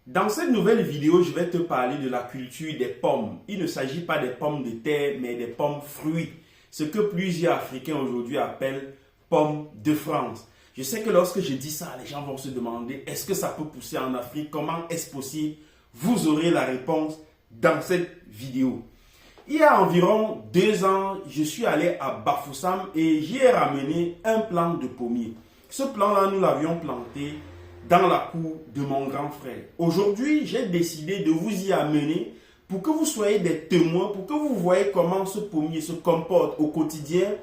Dans cette nouvelle vidéo, je vais te parler de la culture des pommes. Il ne s'agit pas des pommes de terre, mais des pommes fruits. Ce que plusieurs Africains aujourd'hui appellent pommes de France. Je sais que lorsque je dis ça, les gens vont se demander, est-ce que ça peut pousser en Afrique? Comment est-ce possible? Vous aurez la réponse dans cette vidéo. Il y a environ 2 ans, je suis allé à Bafoussam et j'y ai ramené un plant de pommier. Ce plant-là, nous l'avions planté dans la cour de mon grand frère. Aujourd'hui, j'ai décidé de vous y amener pour que vous soyez des témoins, pour que vous voyez comment ce pommier se comporte au quotidien,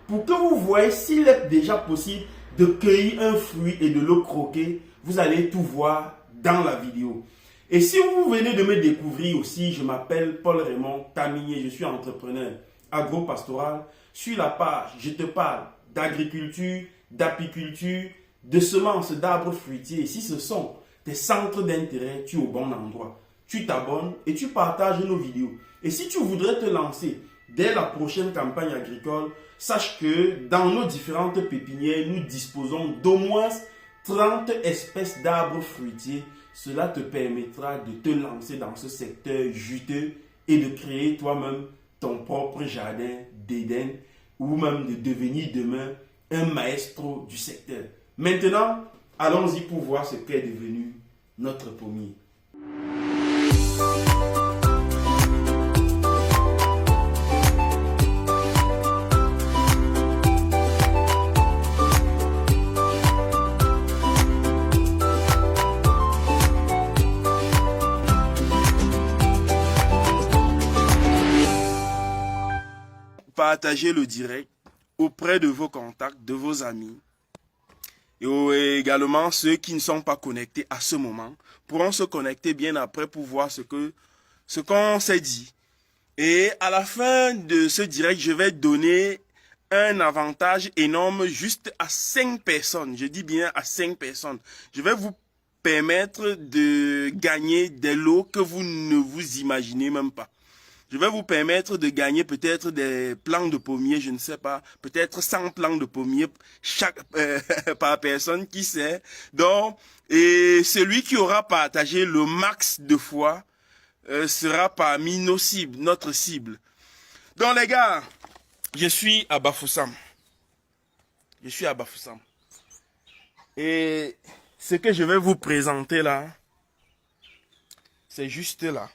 pour que vous voyez s'il est déjà possible de cueillir un fruit et de le croquer. Vous allez tout voir dans la vidéo. Et si vous venez de me découvrir aussi, je m'appelle Paul Raymond Taminier, je suis entrepreneur agro-pastoral. Sur la page, je te parle d'agriculture, d'apiculture, de semences d'arbres fruitiers. Et si ce sont tes centres d'intérêt, tu es au bon endroit. Tu t'abonnes et tu partages nos vidéos. Et si tu voudrais te lancer dès la prochaine campagne agricole, sache que dans nos différentes pépinières, nous disposons d'au moins 30 espèces d'arbres fruitiers. Cela te permettra de te lancer dans ce secteur juteux et de créer toi-même ton propre jardin d'Éden ou même de devenir demain un maestro du secteur. Maintenant, allons-y pour voir ce qu'est devenu notre pommier. Partagez le direct auprès de vos contacts, de vos amis. Et également, ceux qui ne sont pas connectés à ce moment pourront se connecter bien après pour voir ce qu'on s'est dit. Et à la fin de ce direct, je vais donner un avantage énorme juste à 5 personnes. Je dis bien à 5 personnes. Je vais vous permettre de gagner des lots que vous ne vous imaginez même pas. Je vais vous permettre de gagner peut-être des plants de pommiers, je ne sais pas, peut-être 100 plants de pommiers par personne, qui sait. Donc, et celui qui aura partagé le max de fois sera parmi nos cibles, notre cible. Donc les gars, je suis à Bafoussam. Je suis à Bafoussam. Et ce que je vais vous présenter là, c'est juste là.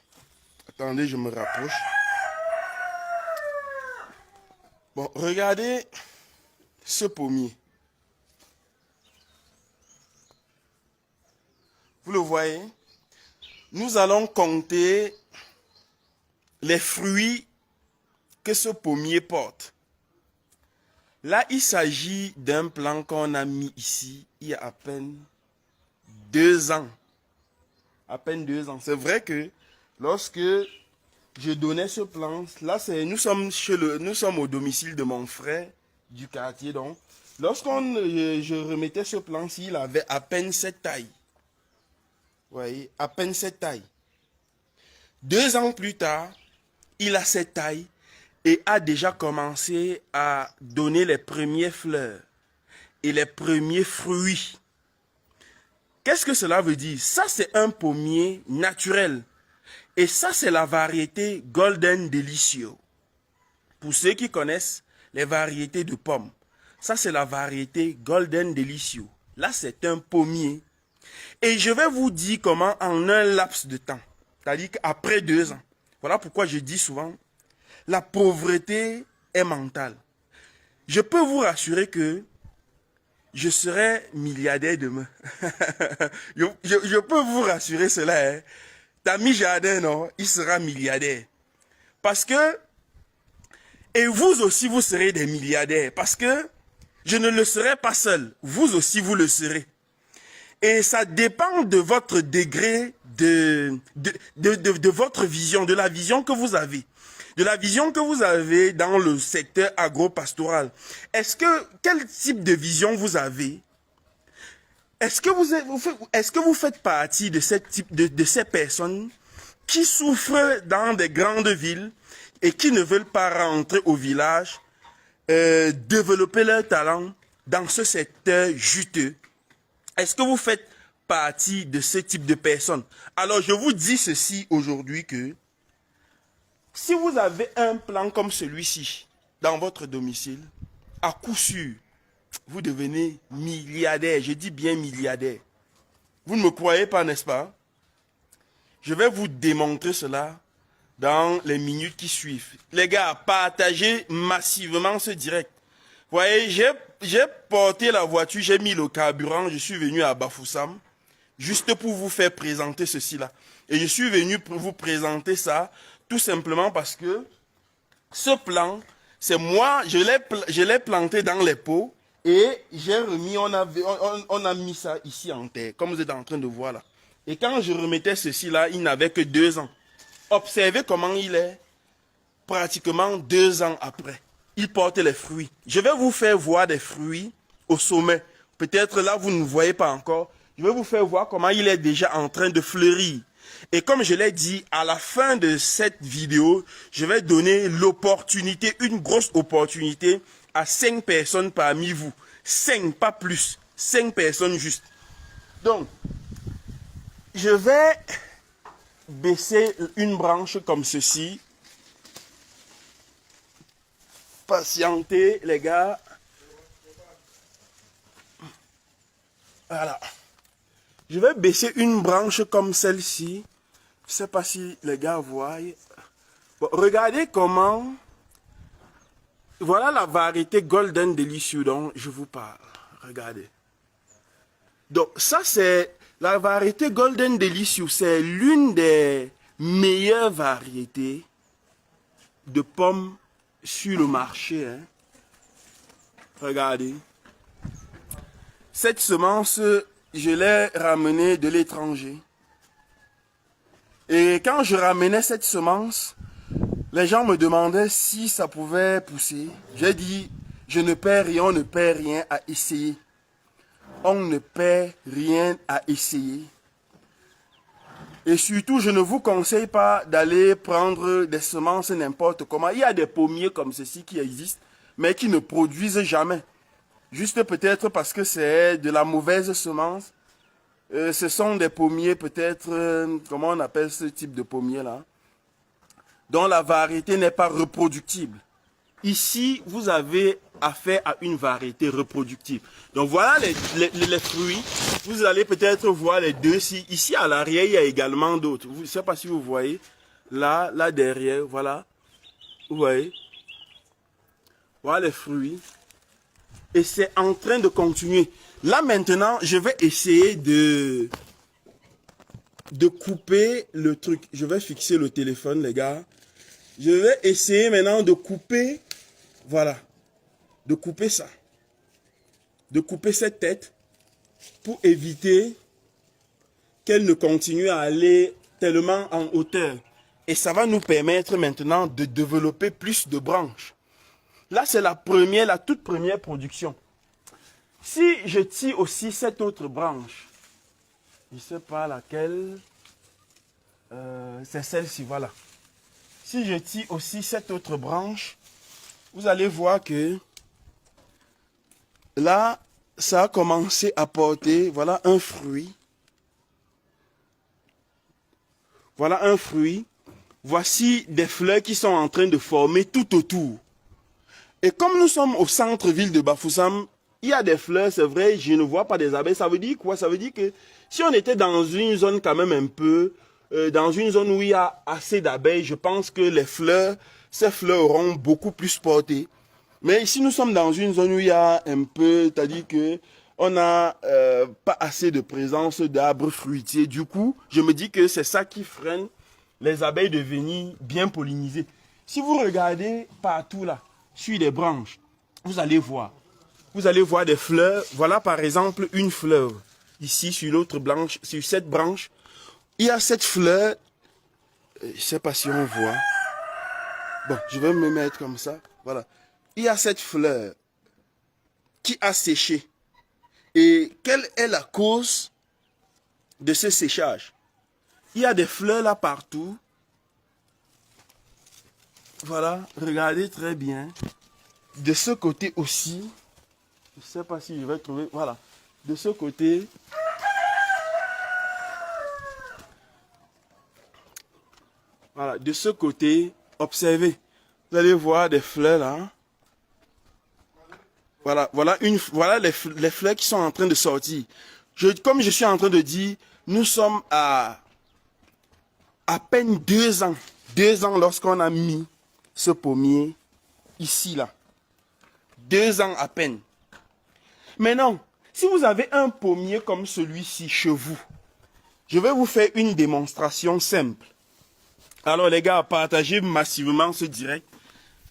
Attendez, je me rapproche. Bon, regardez ce pommier. Vous le voyez? Nous allons compter les fruits que ce pommier porte. Là, il s'agit d'un plant qu'on a mis ici il y a à peine 2 ans. À peine 2 ans. C'est vrai que lorsque je donnais ce plan, là nous sommes au domicile de mon frère du quartier. Donc, je remettais ce plan-ci, il avait à peine cette taille. Vous voyez, à peine cette taille. 2 ans plus tard, il a cette taille et a déjà commencé à donner les premières fleurs et les premiers fruits. Qu'est-ce que cela veut dire? Ça, c'est un pommier naturel. Et ça, c'est la variété Golden Delicious. Pour ceux qui connaissent les variétés de pommes, ça, c'est la variété Golden Delicious. Là, c'est un pommier. Et je vais vous dire comment en un laps de temps, c'est-à-dire qu'après 2 ans, voilà pourquoi je dis souvent, la pauvreté est mentale. Je peux vous rassurer que je serai milliardaire demain. je peux vous rassurer cela, hein. Tami Jardin, non, il sera milliardaire. Parce que, et vous aussi, vous serez des milliardaires. Parce que je ne le serai pas seul. Vous aussi, vous le serez. Et ça dépend de votre degré de votre vision, de la vision que vous avez. De la vision que vous avez dans le secteur agro-pastoral. Quel type de vision vous avez? Est-ce que vous faites partie de ces personnes qui souffrent dans des grandes villes et qui ne veulent pas rentrer au village, développer leur talent dans ce secteur juteux? Est-ce que vous faites partie de ce type de personnes. Alors, je vous dis ceci aujourd'hui que si vous avez un plan comme celui-ci dans votre domicile, à coup sûr, vous devenez milliardaire. Je dis bien milliardaire. Vous ne me croyez pas, n'est-ce pas? Je vais vous démontrer cela dans les minutes qui suivent. Les gars, partagez massivement ce direct. Vous voyez, j'ai porté la voiture, j'ai mis le carburant, je suis venu à Bafoussam, juste pour vous faire présenter ceci-là. Et je suis venu pour vous présenter ça, tout simplement parce que ce plan, c'est moi, je l'ai planté dans les pots et j'ai remis, on a mis ça ici en terre, comme vous êtes en train de voir là. Et quand je remettais ceci là, il n'avait que 2 ans. Observez comment il est pratiquement 2 ans après. Il porte les fruits. Je vais vous faire voir des fruits au sommet. Peut-être là, vous ne voyez pas encore. Je vais vous faire voir comment il est déjà en train de fleurir. Et comme je l'ai dit, à la fin de cette vidéo, je vais donner l'opportunité, une grosse opportunité à 5 personnes parmi vous. 5, pas plus. 5 personnes juste. Donc, je vais baisser une branche comme ceci. Patientez, les gars. Voilà. Je vais baisser une branche comme celle-ci. Je ne sais pas si les gars voient. Bon, regardez comment. Voilà la variété Golden Delicious dont je vous parle. Regardez. Donc, ça, c'est la variété Golden Delicious. C'est l'une des meilleures variétés de pommes sur le marché. Hein. Regardez. Cette semence, je l'ai ramenée de l'étranger. Et quand je ramenais cette semence, les gens me demandaient si ça pouvait pousser. J'ai dit, je ne perds rien, on ne perd rien à essayer. On ne perd rien à essayer. Et surtout, je ne vous conseille pas d'aller prendre des semences n'importe comment. Il y a des pommiers comme ceci qui existent, mais qui ne produisent jamais. Juste peut-être parce que c'est de la mauvaise semence. Ce sont des pommiers peut-être, comment on appelle ce type de pommier là, dont la variété n'est pas reproductible. Ici, vous avez affaire à une variété reproductible. Donc voilà les fruits. Vous allez peut-être voir les deux. Ici à l'arrière, il y a également d'autres. Je ne sais pas si vous voyez. Là derrière, voilà. Vous voyez. Voilà les fruits. Et c'est en train de continuer. Là maintenant, je vais essayer de couper le truc. Je vais fixer le téléphone, les gars. Je vais essayer maintenant de couper, voilà, de couper ça. De couper cette tête pour éviter qu'elle ne continue à aller tellement en hauteur. Et ça va nous permettre maintenant de développer plus de branches. Là, c'est la toute première production. Si je tire aussi cette autre branche, je ne sais pas laquelle, c'est celle-ci, voilà. Si je tire aussi cette autre branche, vous allez voir que là, ça a commencé à porter, voilà un fruit. Voilà un fruit. Voici des fleurs qui sont en train de former tout autour. Et comme nous sommes au centre-ville de Bafoussam, il y a des fleurs, c'est vrai, je ne vois pas des abeilles. Ça veut dire quoi? Ça veut dire que si on était dans une zone quand même un peu, dans une zone où il y a assez d'abeilles, je pense que ces fleurs auront beaucoup plus porté. Mais ici, nous sommes dans une zone où il y a un peu, c'est-à-dire que on n'a pas assez de présence d'arbres fruitiers. Du coup, je me dis que c'est ça qui freine les abeilles de venir bien polliniser. Si vous regardez partout là, sur les branches, vous allez voir des fleurs. Voilà par exemple une fleur. Ici, sur l'autre branche, sur cette branche, il y a cette fleur. Je ne sais pas si on voit. Bon, je vais me mettre comme ça. Voilà. Il y a cette fleur qui a séché. Et quelle est la cause de ce séchage? Il y a des fleurs là partout. Voilà, regardez très bien. De ce côté aussi, je ne sais pas si je vais trouver, voilà. De ce côté, Voilà, de ce côté, observez. Vous allez voir des fleurs là. Voilà, voilà les fleurs qui sont en train de sortir. Comme je suis en train de dire, nous sommes à peine 2 ans. 2 ans lorsqu'on a mis ce pommier ici là. 2 ans à peine. Maintenant, si vous avez un pommier comme celui-ci chez vous, je vais vous faire une démonstration simple. Alors les gars, partagez massivement ce direct.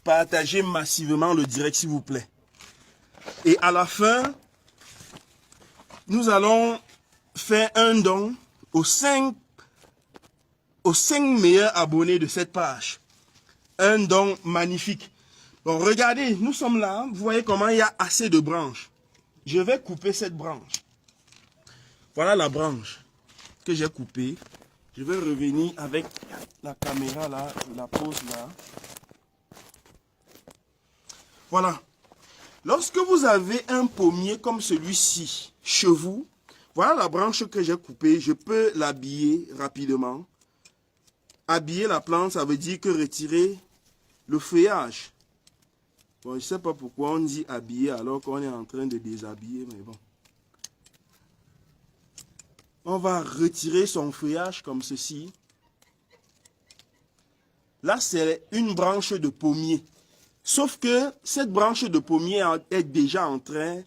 Partagez massivement le direct s'il vous plaît. Et à la fin, nous allons faire un don aux 5 meilleurs abonnés de cette page. Un don magnifique. Bon, regardez, nous sommes là. Vous voyez comment il y a assez de branches. Je vais couper cette branche. Voilà la branche que j'ai coupée. Je vais revenir avec la caméra là. Je la pose là. Voilà. Lorsque vous avez un pommier comme celui-ci chez vous, voilà la branche que j'ai coupée. Je peux l'habiller rapidement. Habiller la plante, ça veut dire que retirer le feuillage. Bon, je ne sais pas pourquoi on dit habiller alors qu'on est en train de déshabiller, mais bon. On va retirer son feuillage comme ceci. Là, c'est une branche de pommier. Sauf que cette branche de pommier est déjà en train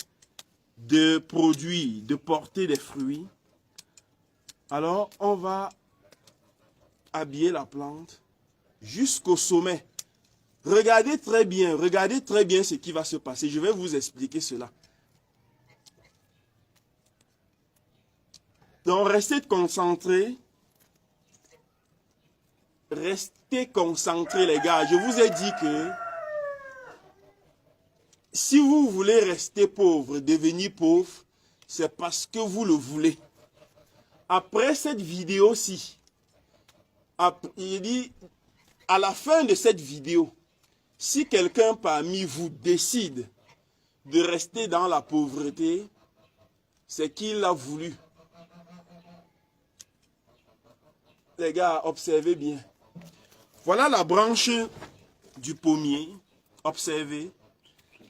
de produire, de porter des fruits. Alors, on va habiller la plante jusqu'au sommet. Regardez très bien ce qui va se passer. Je vais vous expliquer cela. Donc, restez concentrés. Restez concentrés, les gars. Je vous ai dit que si vous voulez rester pauvre, devenir pauvre, c'est parce que vous le voulez. Après cette vidéo-ci, il dit, à la fin de cette vidéo, si quelqu'un parmi vous décide de rester dans la pauvreté, c'est qu'il l'a voulu. Les gars, observez bien. Voilà la branche du pommier. Observez.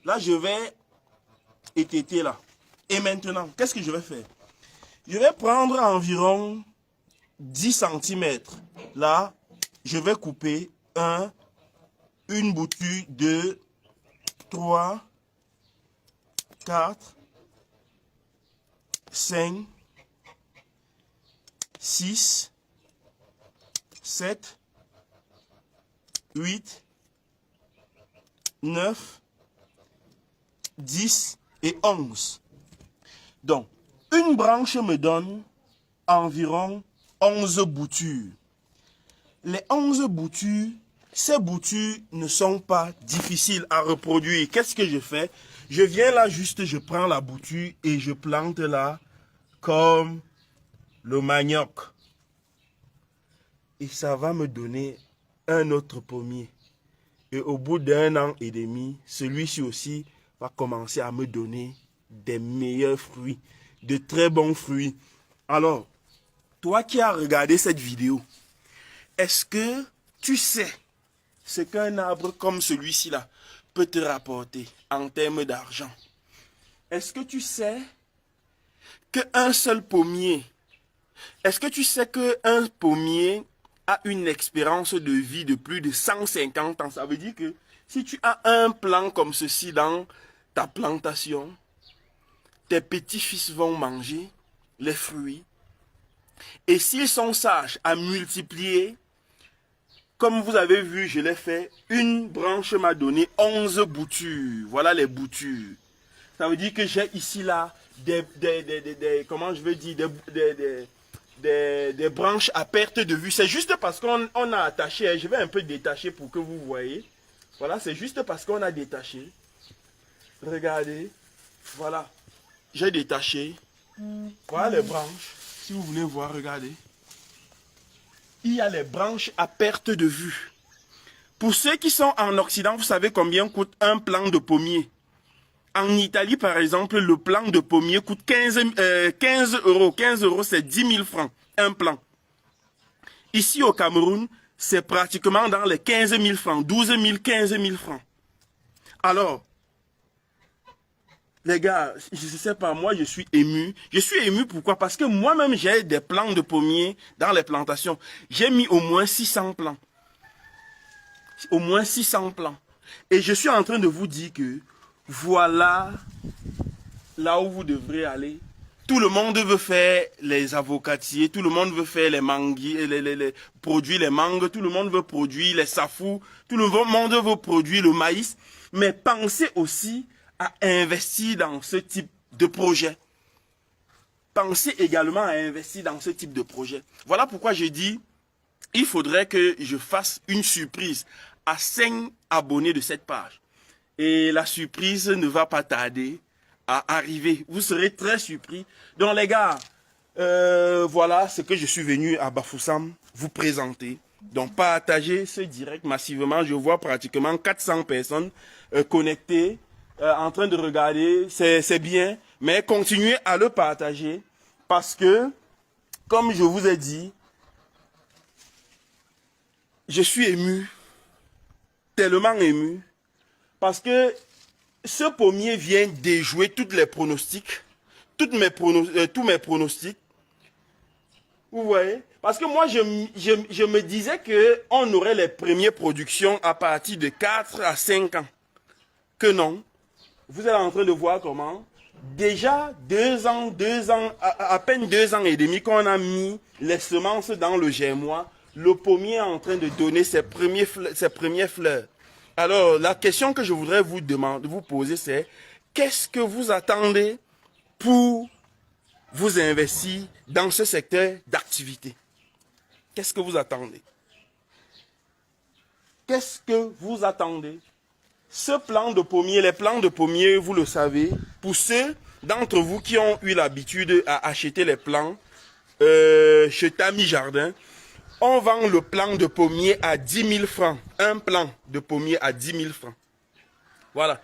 Là, je vais étêter là. Et maintenant, qu'est-ce que je vais faire? Je vais prendre environ 10 cm. Là, je vais couper une bouture, 2, 3, 4, 5, 6, 7, 8, 9, 10 et 11. Donc, une branche me donne environ 11 boutures. Les 11 boutures, ces boutures ne sont pas difficiles à reproduire. Qu'est-ce que je fais? Je viens là juste, je prends la bouture et je plante là comme le manioc. Et ça va me donner un autre pommier. Et au bout d'1 an et demi, celui-ci aussi va commencer à me donner des meilleurs fruits, de très bons fruits. Alors, toi qui as regardé cette vidéo, est-ce que tu sais ce qu'un arbre comme celui-ci là peut te rapporter en termes d'argent? Est-ce que tu sais qu'un seul pommier, est-ce que tu sais qu'un pommier a une espérance de vie de plus de 150 ans? Ça veut dire que si tu as un plant comme ceci dans ta plantation, tes petits-fils vont manger les fruits. Et s'ils sont sages à multiplier, comme vous avez vu, je l'ai fait, une branche m'a donné 11 boutures. Voilà les boutures. Ça veut dire que j'ai ici là comment je veux dire, des branches à perte de vue. C'est juste parce qu'on a attaché, je vais un peu détacher pour que vous voyez. Voilà, c'est juste parce qu'on a détaché. Regardez, voilà, j'ai détaché. Voilà les branches, si vous voulez voir, regardez. Il y a les branches à perte de vue. Pour ceux qui sont en Occident, vous savez combien coûte un plant de pommier? En Italie, par exemple, le plant de pommier coûte 15 euros. 15 euros, c'est 10 000 francs, un plant. Ici au Cameroun, c'est pratiquement dans les 15 000 francs, 12 000, 15 000 francs. Alors, les gars, je ne sais pas, moi je suis ému. Je suis ému pourquoi? Parce que moi-même j'ai des plants de pommiers dans les plantations. J'ai mis au moins 600 plants. Au moins 600 plants. Et je suis en train de vous dire que voilà là où vous devrez aller. Tout le monde veut faire les avocatiers, tout le monde veut faire les manguiers, produire les mangues, tout le monde veut produire les safous, tout le monde veut produire le maïs. Mais pensez aussi à investir dans ce type de projet. Pensez également à investir dans ce type de projet. Voilà pourquoi je dis, il faudrait que je fasse une surprise à 5 abonnés de cette page. Et la surprise ne va pas tarder à arriver. Vous serez très surpris. Donc les gars, voilà ce que je suis venu à Bafoussam vous présenter. Donc partagez ce direct massivement. Je vois pratiquement 400 personnes connectées, en train de regarder. C'est bien, mais continuez à le partager parce que, comme je vous ai dit, je suis ému, tellement ému, parce que ce pommier vient déjouer tous les pronostics, tous mes pronostics. Vous voyez? Parce que moi, je me disais qu'on aurait les premières productions à partir de 4 à 5 ans. Que non. Vous êtes en train de voir comment. Déjà, 2 ans, à peine 2 ans et demi qu'on a mis les semences dans le germois, le pommier est en train de donner ses premières fleurs. Alors, la question que je voudrais vous poser, c'est qu'est-ce que vous attendez pour vous investir dans ce secteur d'activité? Qu'est-ce que vous attendez? Qu'est-ce que vous attendez? Ce plan de pommier, les plants de pommier, vous le savez, pour ceux d'entre vous qui ont eu l'habitude à acheter les plants chez Tami Jardin, on vend le plan de pommier à 10 000 francs. Un plan de pommier à 10 000 francs. Voilà.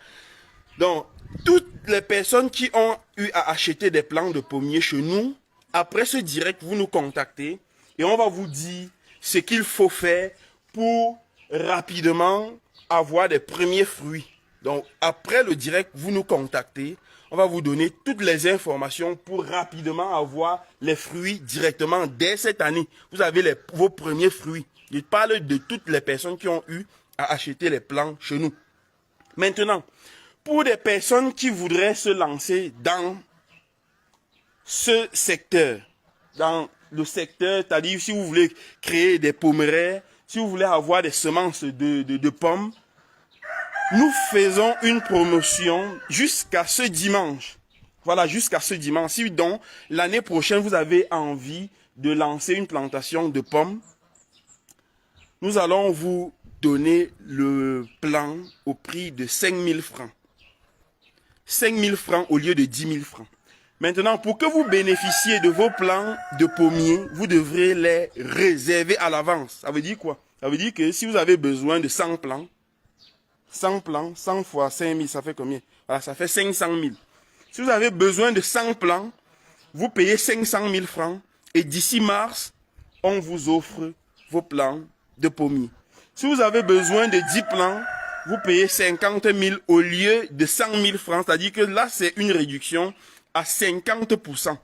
Donc, toutes les personnes qui ont eu à acheter des plants de pommier chez nous, après ce direct, vous nous contactez et on va vous dire ce qu'il faut faire pour rapidement avoir des premiers fruits. Donc, après le direct, vous nous contactez. On va vous donner toutes les informations pour rapidement avoir les fruits directement dès cette année. Vous avez vos premiers fruits. Je parle de toutes les personnes qui ont eu à acheter les plants chez nous. Maintenant, pour des personnes qui voudraient se lancer dans ce secteur, dans le secteur, c'est-à-dire si vous voulez créer des pommerets, si vous voulez avoir des semences de pommes, nous faisons une promotion jusqu'à ce dimanche. Voilà, jusqu'à ce dimanche. Si donc l'année prochaine, vous avez envie de lancer une plantation de pommes, nous allons vous donner le plan au prix de 5 000 francs. 5 000 francs au lieu de 10 000 francs. Maintenant, pour que vous bénéficiez de vos plants de pommiers, vous devrez les réserver à l'avance. Ça veut dire quoi? Ça veut dire que si vous avez besoin de 100 plants, 100 plants, 100 fois 5 000, ça fait combien? Voilà, ça fait 500 000. Si vous avez besoin de 100 plants, vous payez 500 000 francs et d'ici mars, on vous offre vos plants de pommiers. Si vous avez besoin de 10 plants, vous payez 50 000 au lieu de 100 000 francs. C'est-à-dire que là, c'est une réduction à 50%.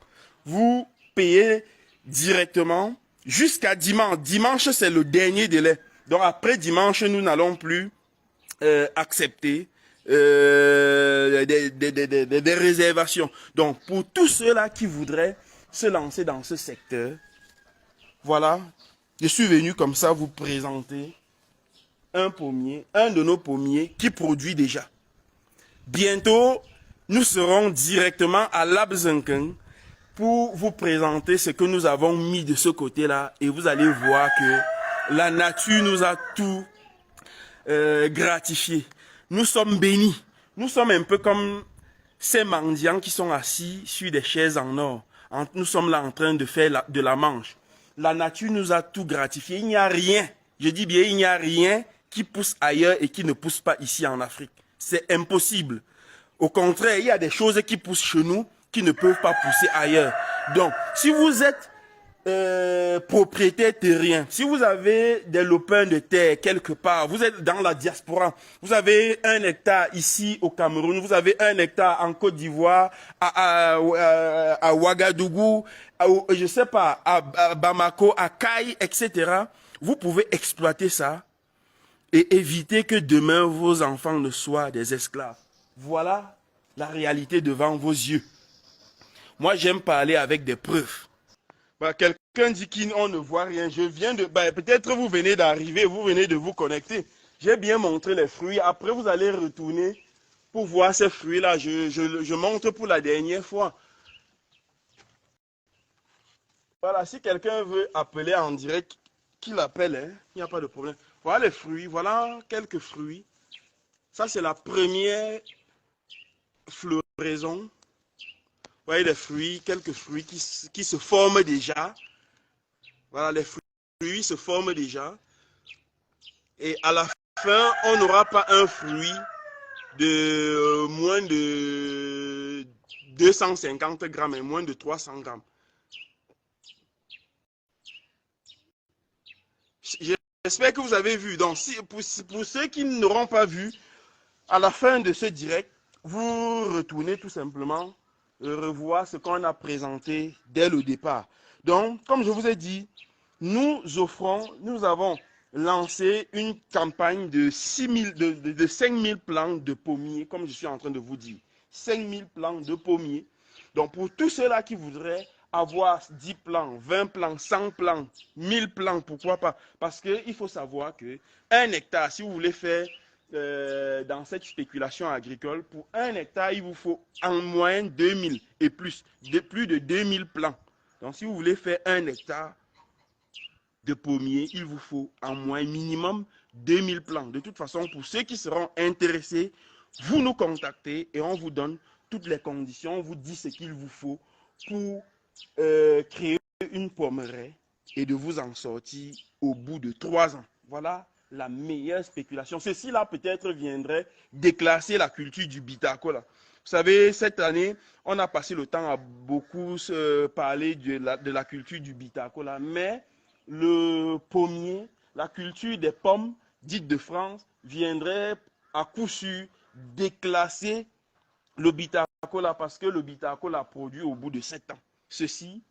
Vous payez directement jusqu'à dimanche. Dimanche, c'est le dernier délai. Donc après dimanche, nous n'allons plus accepter des réservations. Donc, pour tous ceux-là qui voudraient se lancer dans ce secteur, voilà, je suis venu comme ça vous présenter un pommier, un de nos pommiers qui produit déjà. Bientôt, nous serons directement à Labzenken pour vous présenter ce que nous avons mis de ce côté-là et vous allez voir que la nature nous a tout gratifié. Nous sommes bénis. Nous sommes un peu comme ces mendiants qui sont assis sur des chaises en or. Nous sommes là en train de faire de la manche. La nature nous a tout gratifié. Il n'y a rien, je dis bien, il n'y a rien qui pousse ailleurs et qui ne pousse pas ici en Afrique. C'est impossible. Au contraire, il y a des choses qui poussent chez nous qui ne peuvent pas pousser ailleurs. Donc, si vous êtes propriétaire terrien, si vous avez des lopins de terre quelque part, vous êtes dans la diaspora, vous avez 1 hectare ici au Cameroun, vous avez 1 hectare en Côte d'Ivoire, à Ouagadougou, je sais pas, à Bamako, à Caille, etc. Vous pouvez exploiter ça et éviter que demain vos enfants ne soient des esclaves. Voilà la réalité devant vos yeux. Moi, j'aime parler avec des preuves. Bah, quelqu'un dit qu'on ne voit rien. Je viens de... Bah, peut-être vous venez d'arriver, vous venez de vous connecter. J'ai bien montré les fruits. Après, vous allez retourner pour voir ces fruits-là. Je montre pour la dernière fois. Voilà, si quelqu'un veut appeler en direct, qu'il appelle, hein, il n'y a pas de problème. Voilà les fruits, voilà quelques fruits. Ça, c'est la première floraison. Vous voyez les fruits, quelques fruits qui se forment déjà. Voilà, les fruits se forment déjà. Et à la fin, on n'aura pas un fruit de moins de 250 grammes et moins de 300 grammes. J'espère que vous avez vu. Donc, pour ceux qui n'auront pas vu, à la fin de ce direct, vous retournez tout simplement revoir ce qu'on a présenté dès le départ. Donc, comme je vous ai dit, nous avons lancé une campagne de 5000 plants de pommiers, comme je suis en train de vous dire. 5000 plants de pommiers. Donc, pour tous ceux-là qui voudraient avoir 10 plants, 20 plants, 100 plants, 1000 plants, pourquoi pas? Parce qu'il faut savoir que 1 hectare, si vous voulez faire dans cette spéculation agricole, pour 1 hectare, il vous faut en moyenne 2000 et plus de 2000 plants. Donc, si vous voulez faire 1 hectare de pommiers, il vous faut en moyenne minimum 2000 plants. De toute façon, pour ceux qui seront intéressés, vous nous contactez et on vous donne toutes les conditions, on vous dit ce qu'il vous faut pour créer une pommeraie et de vous en sortir au bout de 3 ans. Voilà la meilleure spéculation. Ceci-là peut-être viendrait déclasser la culture du bitacola. Vous savez, cette année, on a passé le temps à beaucoup parler de la culture du bitacola, mais le pommier, la culture des pommes dites de France, viendrait à coup sûr déclasser le bitacola parce que le bitacola produit au bout de 7 ans. Ceci,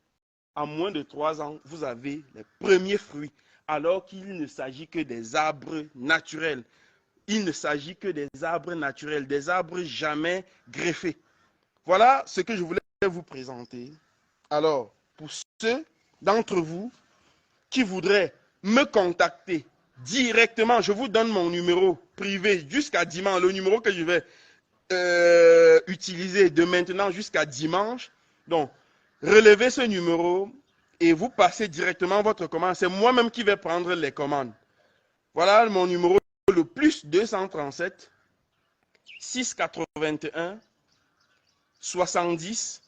en moins de 3 ans, vous avez les premiers fruits, alors qu'il ne s'agit que des arbres naturels. Il ne s'agit que des arbres naturels, des arbres jamais greffés. Voilà ce que je voulais vous présenter. Alors, pour ceux d'entre vous qui voudraient me contacter directement, je vous donne mon numéro privé jusqu'à dimanche, le numéro que je vais utiliser de maintenant jusqu'à dimanche. Donc, relevez ce numéro et vous passez directement votre commande. C'est moi-même qui vais prendre les commandes. Voilà mon numéro, le plus 237 681 70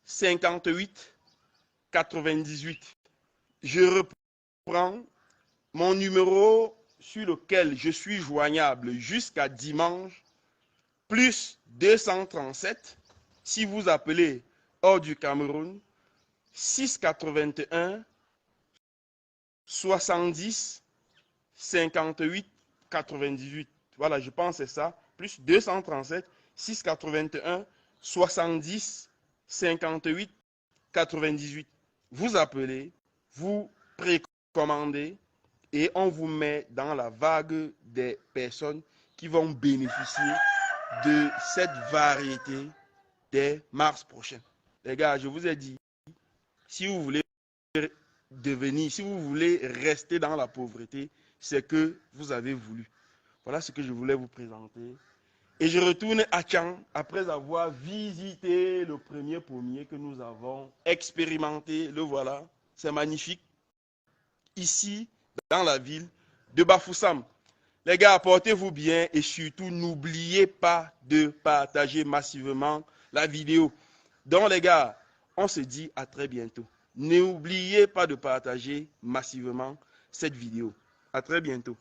58 98. Je reprends mon numéro sur lequel je suis joignable jusqu'à dimanche, plus 237, si vous appelez hors du Cameroun, 681 70 58 98. Voilà, je pense que c'est ça. Plus 237 681 70 58 98. Vous appelez, vous précommandez et on vous met dans la vague des personnes qui vont bénéficier de cette variété dès mars prochain. Les gars, je vous ai dit, si vous voulez devenir, si vous voulez rester dans la pauvreté, c'est que vous avez voulu. Voilà ce que je voulais vous présenter. Et je retourne à Tchang après avoir visité le premier pommier que nous avons expérimenté. Le voilà, c'est magnifique. Ici, dans la ville de Bafoussam. Les gars, portez-vous bien et surtout, n'oubliez pas de partager massivement la vidéo. Donc les gars, on se dit à très bientôt. N'oubliez pas de partager massivement cette vidéo. À très bientôt.